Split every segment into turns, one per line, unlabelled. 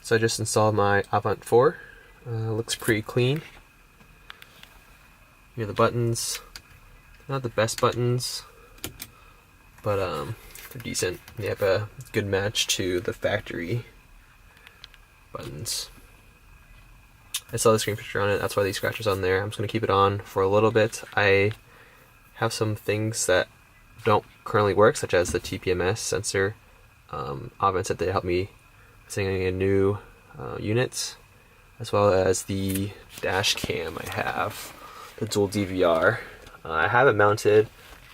So I just installed my Avant4. Looks pretty clean. Here are the buttons. Not the best buttons, but they're decent. They have a good match to the factory buttons. I saw the screen picture on it, that's why these scratches on there. I'm just going to keep it on for a little bit. I have some things that don't currently work, such as the TPMS sensor. Avin said they helped me setting a new unit, as well as the dash cam I have, the dual DVR. I have it mounted,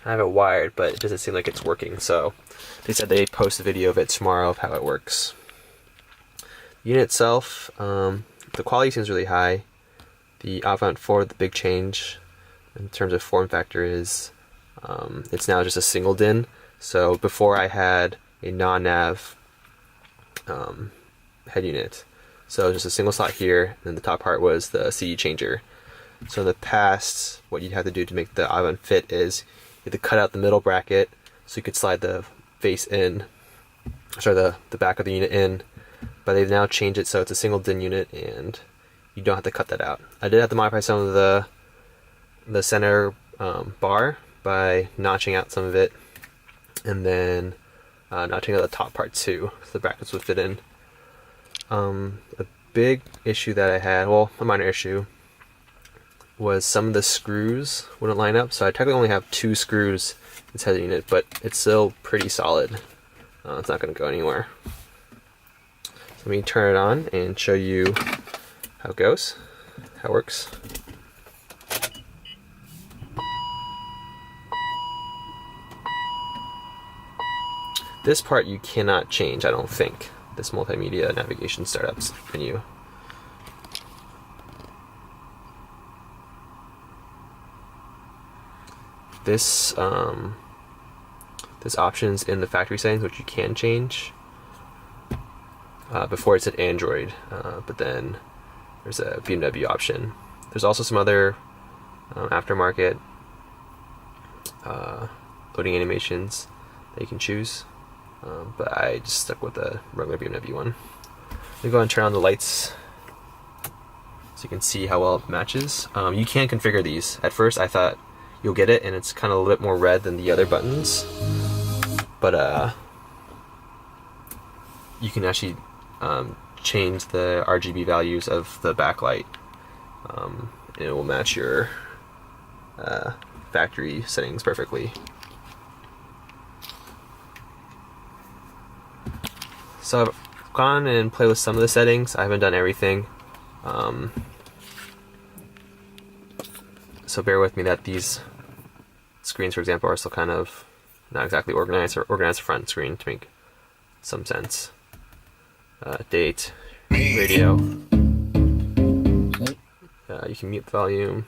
I have it wired, but it doesn't seem like it's working, so they said they'd post a video of it tomorrow of how it works. The unit itself, the quality seems really high. The Avant4, the big change in terms of form factor is it's now just a single DIN. So before I had a non-nav head unit. So just a single slot here, and then the top part was the CD changer. So in the past, what you'd have to do to make the Avin fit is you had to cut out the middle bracket so you could slide the face in, sorry, the back of the unit in. But they've now changed it so it's a single DIN unit and you don't have to cut that out. I did have to modify some of the center bar by notching out some of it, and then notching out the top part too, so the brackets would fit in. A big issue that I had, well, a minor issue, was some of the screws wouldn't line up. So I technically only have 2 screws inside the unit, but it's still pretty solid. It's not going to go anywhere. So let me turn it on and show you how it goes, how it works. This part you cannot change, I don't think. This multimedia navigation startups menu. This options in the factory settings, which you can change. Before it said Android, but then there's a BMW option. There's also some other aftermarket loading animations that you can choose. But I just stuck with the regular BMW one. Let me go ahead and turn on the lights so you can see how well it matches. You can configure these. At first I thought you'll get it and it's kind of a little bit more red than the other buttons, but you can actually change the RGB values of the backlight, and it will match your factory settings perfectly. So I've gone and played with some of the settings. I haven't done everything. So bear with me that these screens, for example, are still kind of not exactly organized, or organized the front screen to make some sense. Date, radio. You can mute the volume.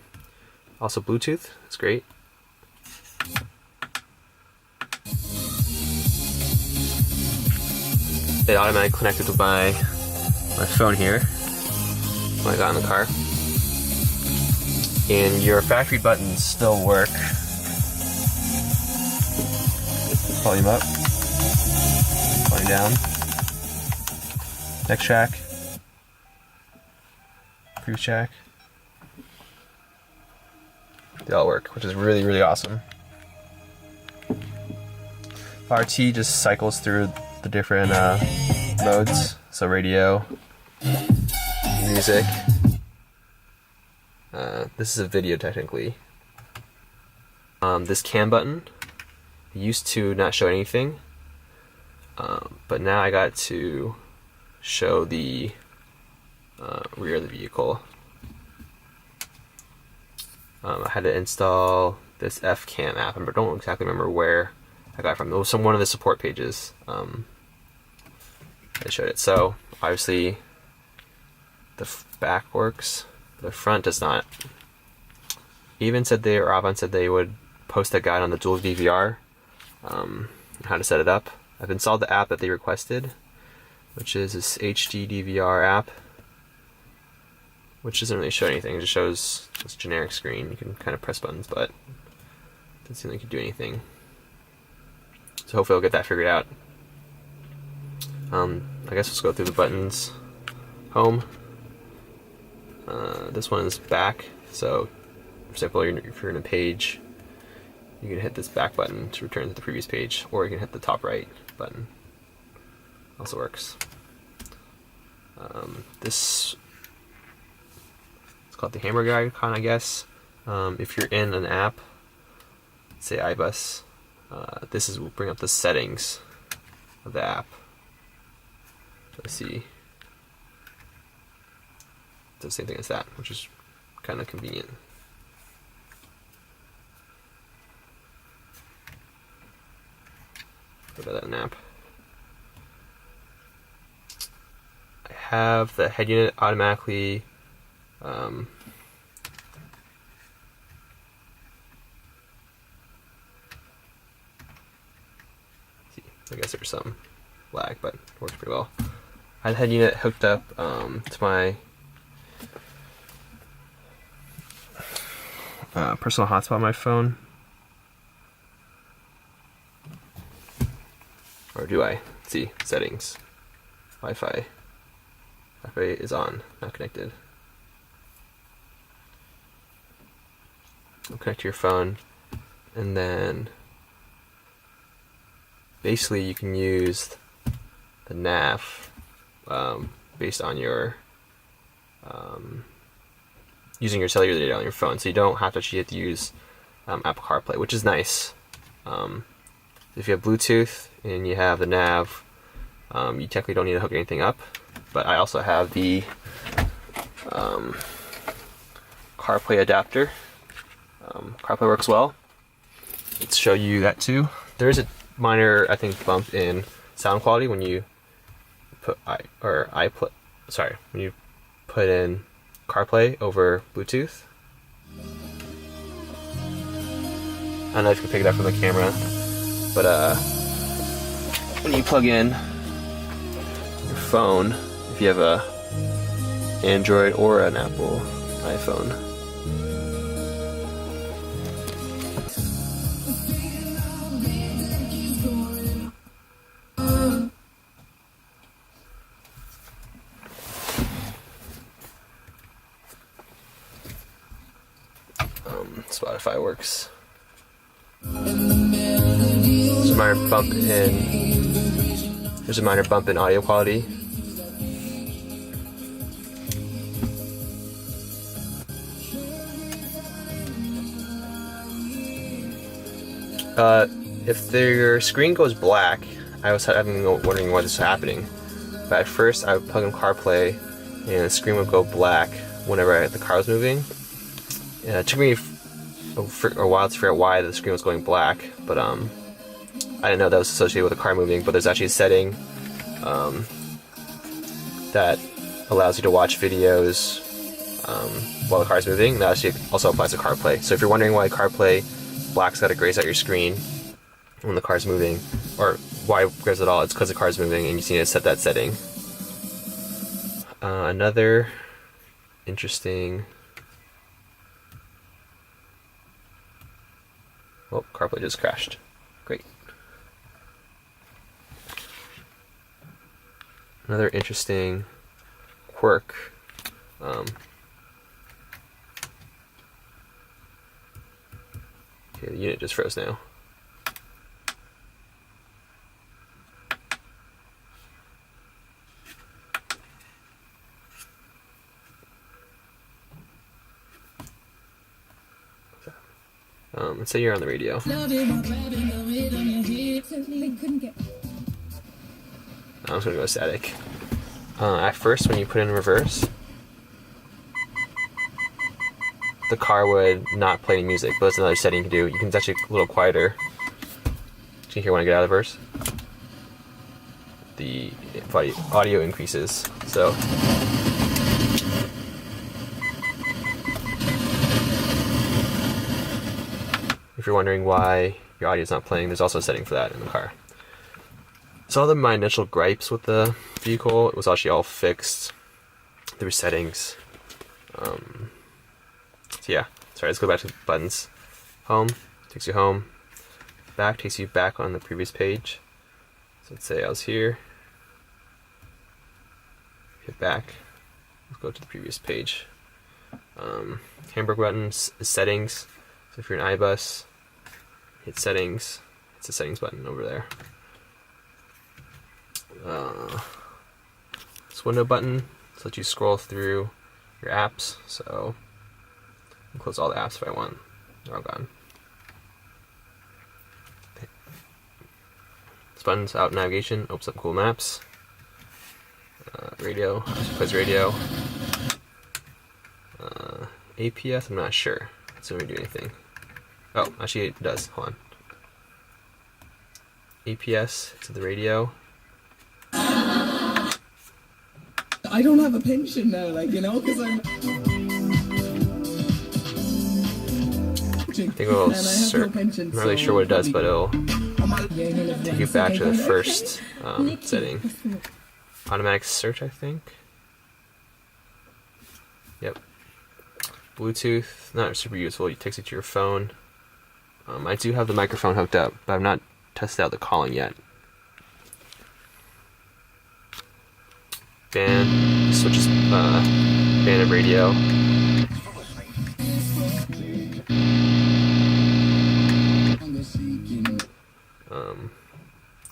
Also Bluetooth, that's great. It automatically connected to my phone here when I got in the car. And your factory buttons still work. Volume up, volume down, next track, previous track. They all work, which is really, really awesome. RT just cycles through the different modes, so radio, music. This is a video technically. This cam button used to not show anything, but now I got to show the rear of the vehicle. I had to install this F-Cam app, and I don't exactly remember where I got it from. It was from one of the support pages. I showed it. So obviously the back works, the front does not. Avin said they would post a guide on the dual DVR, how to set it up. I've installed the app that they requested, which is this HD DVR app, which doesn't really show anything. It just shows this generic screen. You can kind of press buttons, but it doesn't seem like you can do anything. So hopefully I'll get that figured out. I guess let's go through the buttons. home. This one is back, so for example, if you're in a page, you can hit this back button to return to the previous page, or you can hit the top right button. Also works. This it's called the hamburger icon, I guess. If you're in an app, say iBus, this will bring up the settings of the app. Let's see. It's the same thing as that, which is kind of convenient. Go to that app. I have the head unit automatically I guess there's some lag, but it works pretty well. I had the head unit hooked up to my personal hotspot on my phone. Or do I? Let's see, settings. Wi-Fi. Wi-Fi is on, not connected. I'll connect to your phone, and then basically you can use the nav based on your using your cellular data on your phone, so you don't have to actually have to use Apple CarPlay, which is nice. If you have Bluetooth and you have the nav, you technically don't need to hook anything up. But I also have the CarPlay adapter. CarPlay works well. Let's show you that too. There is a minor, I think, bump in sound quality when you put when you put in CarPlay over Bluetooth. I don't know if you can pick it up from the camera, but when you plug in your phone, if you have a Android or an Apple iPhone, Spotify works. There's a minor bump in audio quality. If your screen goes black, I was wondering why this was happening. But at first, I would plug in CarPlay, and the screen would go black whenever the car was moving. It took me a while to figure out why the screen was going black, but I didn't know that was associated with the car moving. But there's actually a setting that allows you to watch videos while the car's moving. That actually also applies to CarPlay. So if you're wondering why CarPlay blacks out or grays out your screen when the car's moving, or why it grays at all, it's because the car's moving and you just need to set that setting. Another interesting... Oh, CarPlay just crashed. Great. Another interesting quirk. Okay, the unit just froze now. Let's say you're on the radio. I'm just gonna go static. At first, when you put in reverse, the car would not play any music, but that's another setting you can do. You can actually a little quieter. You can hear when I get out of reverse. The audio increases. So. If you're wondering why your audio is not playing, there's also a setting for that in the car. So all of my initial gripes with the vehicle, it was actually all fixed. There were settings. So yeah, sorry, let's go back to the buttons. Home takes you home. Back takes you back on the previous page. So let's say I was here. Hit back. Let's go to the previous page. Handbrake button is settings. So if you're in iBus, hit settings. It's the settings button over there. This window button so let you scroll through your apps. So I can close all the apps if I want. They're all gone. This button's out navigation, opens up cool maps. Radio, plays radio. APS, I'm not sure. It doesn't really do anything. Oh, actually it does. Hold on. APS to the radio.
I don't have a pension now, like, you know, because I'm.
I think it'll I'm not really sure what it does, but it'll take you back to the first setting. Automatic search, I think. Yep. Bluetooth, not super useful. It takes you to your phone. I do have the microphone hooked up, but I've not tested out the calling yet. Band, switches band of radio.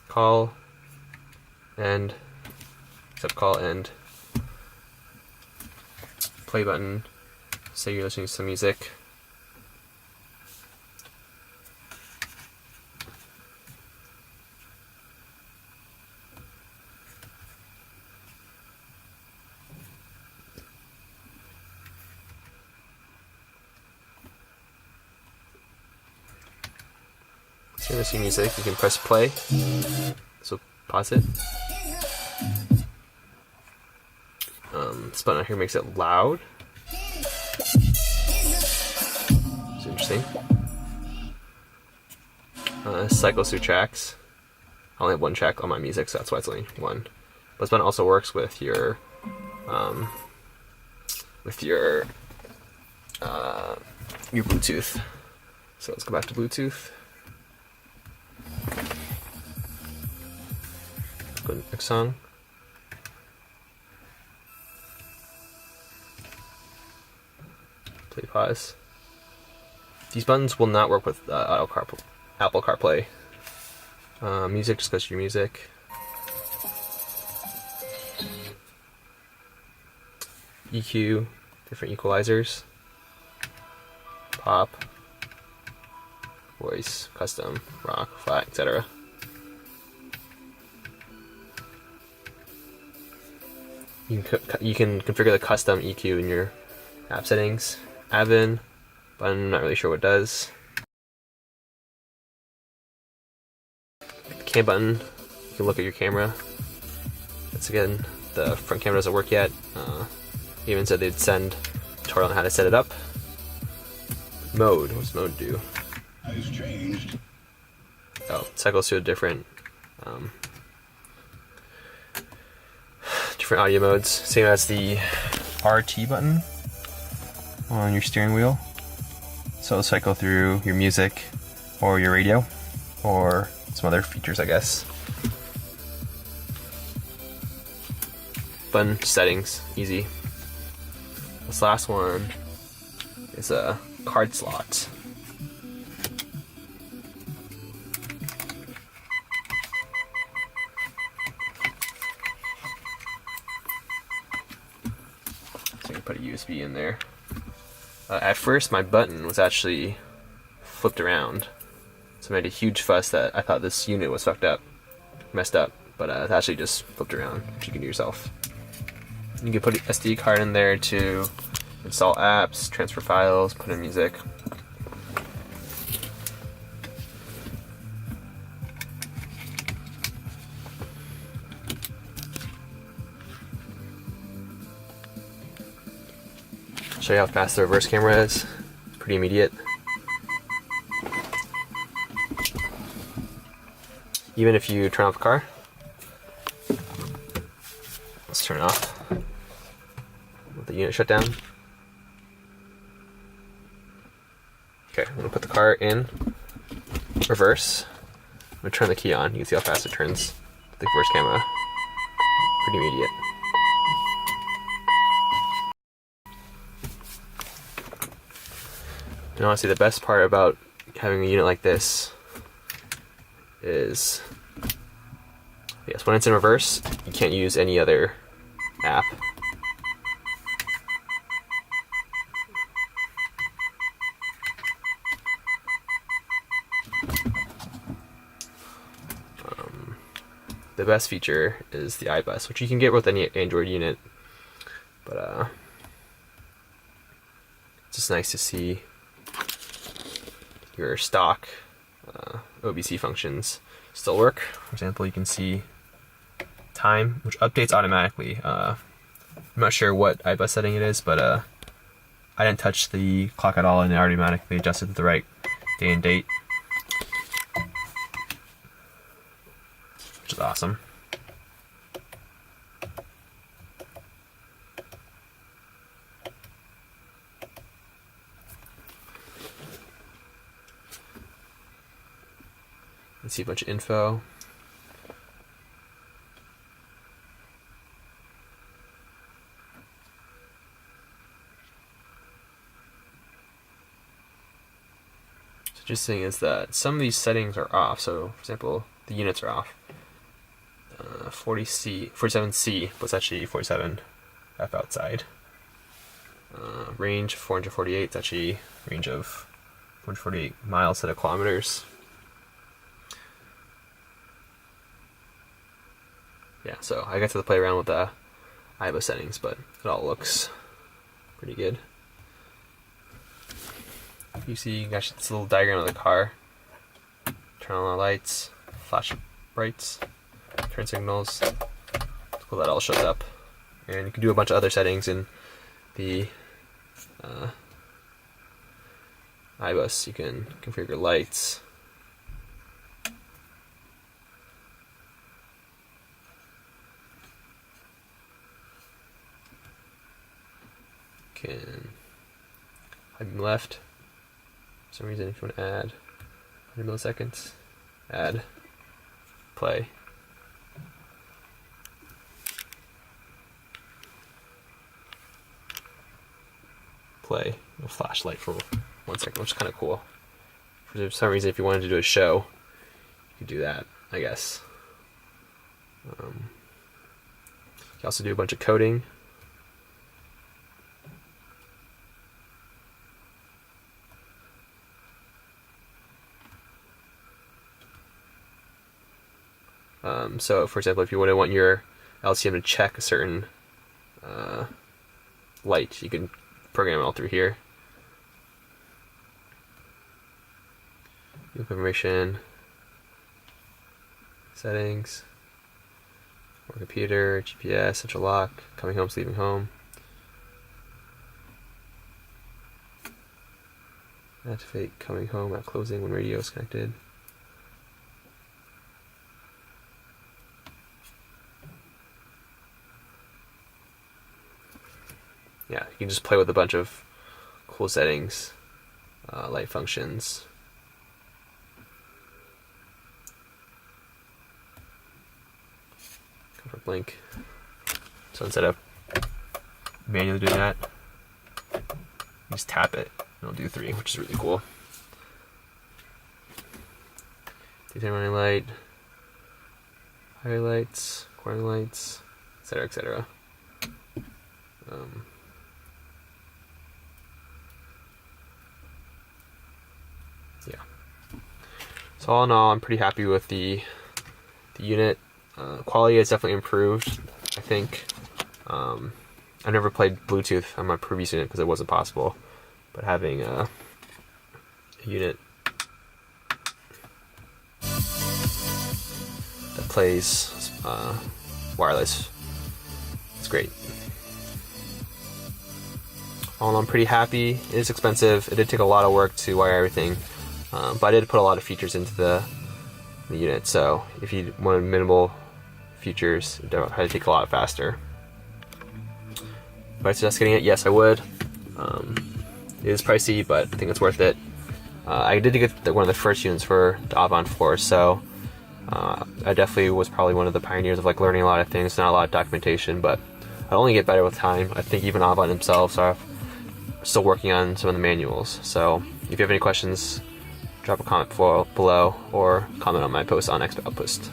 Call, end, except call, end. Play button, say you're listening to some music. So you're listening to music, you can press play. So pause it. This button out here makes it loud. It's interesting. Cycles through tracks. I only have one track on my music, so that's why it's only one. But this button also works with your Bluetooth. So let's go back to Bluetooth. Go to the next song. Play, pause. These buttons will not work with Apple CarPlay. Music just goes to your music. EQ, different equalizers. Pop, voice, custom, rock, flat, etc. You can configure the custom EQ in your app settings. Avin, but I'm not really sure what it does. Cam button, you can look at your camera. That's again, the front camera doesn't work yet. Even said they'd send a tutorial on how to set it up. Mode, what's mode do?
Has changed.
Oh, it cycles to a different audio modes. Same as the RT button on your steering wheel. So it'll cycle through your music or your radio or some other features, I guess. Button settings, easy. This last one is a card slot. So you can put a USB in there. At first my button was actually flipped around, so I made a huge fuss that I thought this unit was messed up, but it's actually just flipped around, which you can do yourself. You can put an SD card in there to install apps, transfer files, put in music. Show you how fast the reverse camera is. It's pretty immediate. Even if you turn off the car. Let's turn it off. Let the unit shut down. Okay, I'm gonna put the car in reverse. I'm gonna turn the key on. You can see how fast it turns the reverse camera. Pretty immediate. And honestly, the best part about having a unit like this is, yes, when it's in reverse, you can't use any other app. The best feature is the iBus, which you can get with any Android unit, but it's just nice to see your stock OBC functions still work. For example, you can see time, which updates automatically. I'm not sure what iBus setting it is, but I didn't touch the clock at all, and it automatically adjusted to the right day and date, which is awesome. Let's see a bunch of info. So interesting is that some of these settings are off. So, for example, the units are off. 47C, but it's actually 47F outside. Range 448. It's actually range of 448 miles instead of kilometers. Yeah, so I got to play around with the iBus settings, but it all looks pretty good. You see, gosh, this little diagram of the car. Turn on the lights, flash brights, turn signals. It's cool that all shows up. And you can do a bunch of other settings in the iBus. You can configure lights. Can high beam left. For some reason, if you want to add 100 milliseconds, add, play. Play a flashlight for 1 second, which is kind of cool. For some reason, if you wanted to do a show, you could do that, I guess. You can also do a bunch of coding. So, for example, if you want your LCM to check a certain light, you can program it all through here. Information, settings, more computer, GPS, central lock, coming home, leaving home. Activate coming home at closing when radio is connected. Yeah, you can just play with a bunch of cool settings, light functions. Go for blink. So instead of manually doing that, you just tap it and it'll do 3, which is really cool. Daytime running light, highlights, corner lights, etc., etc. Yeah. So all in all, I'm pretty happy with the unit. Quality has definitely improved, I think. I never played Bluetooth on my previous unit because it wasn't possible, but having a unit that plays wireless, it's great. All in all, I'm pretty happy. It is expensive. It did take a lot of work to wire everything. But I did put a lot of features into the unit, so if you wanted minimal features, it would probably take a lot faster. Would I suggest getting it? Yes, I would. It is pricey, but I think it's worth it. I did get one of the first units for the Avant4, so I definitely was probably one of the pioneers of learning a lot of things, not a lot of documentation, but I only get better with time. I think even Avant themselves are still working on some of the manuals, so If you have any questions, drop a comment below or comment on my post on Expert Outpost.